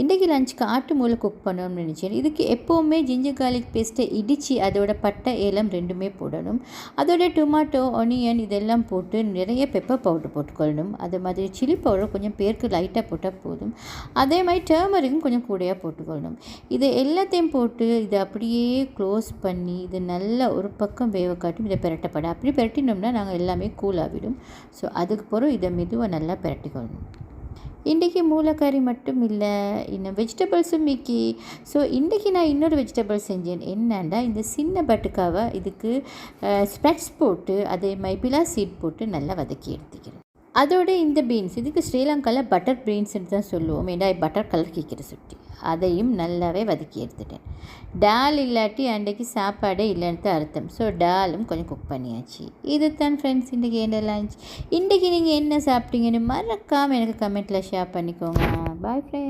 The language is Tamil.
இன்றைக்கி லஞ்சுக்கு ஆட்டு மூளை குக் பண்ணணும்னு நினச்சேன். இதுக்கு எப்போவுமே ஜிஞ்சர் கார்லிக் பேஸ்ட்டை இடித்து அதோட பட்டை ஏலம் ரெண்டுமே போடணும். அதோட டொமாட்டோ, ஆனியன் இதெல்லாம் போட்டு நிறைய பெப்பர் பவுடர் போட்டுக்கொள்ளணும். அது மாதிரி சில்லி பவுடர் கொஞ்சம் பேருக்கு லைட்டாக போட்டால் போதும். அதே மாதிரி டர்மரிக்கும் கொஞ்சம் கூடையாக போட்டுக்கொள்ளணும். இதை எல்லாத்தையும் போட்டு இதை அப்படியே க்ளோஸ் பண்ணி இது நல்லா ஒரு பக்கம் வேக காட்டும். இதை பிரட்டப்பட அப்படி பிரட்டினோம்னா நாங்கள் எல்லாமே கூலாகிடும். ஸோ அதுக்கு பிறகு இதை மெதுவாக நல்லா பிரட்டிக்கொள்ளணும். இன்றைக்கி மூளைக்கறி மட்டும் இல்லை, இன்னும் வெஜிடபிள்ஸும் மிக்கி. ஸோ இன்றைக்கி நான் இன்னொரு வெஜிடபிள் செஞ்சேன். என்னன்னா இந்த சின்ன பட்டுக்காவை இதுக்கு ஸ்ப்ரெட்ஸ் போட்டு அதே மாதிரி பிலா சீட் போட்டு நல்லா வதக்கி எடுத்துக்கிறேன். அதோட இந்த பீன்ஸ் இதுக்கு ஸ்ரீலங்காவில் பட்டர் பீன்ஸ்ன்னு தான் சொல்லுவோம். ஏன்னா பட்டர் கலர் கேட்குற சுட்டி அதையும் நல்லாவே வதக்கி எடுத்துட்டேன். டால் இல்லாட்டி அன்றைக்கி சாப்பாடே இல்லைன்னு அர்த்தம். ஸோ டாலும் கொஞ்சம் குக் பண்ணியாச்சு. இது தான் ஃப்ரெண்ட்ஸ் இன்றைக்கி என்ன லஞ்ச். இன்றைக்கி நீங்கள் என்ன சாப்பிட்டீங்கன்னு மறக்காமல் எனக்கு கமெண்ட்டில் ஷேர் பண்ணிக்கோங்க. Bye friends.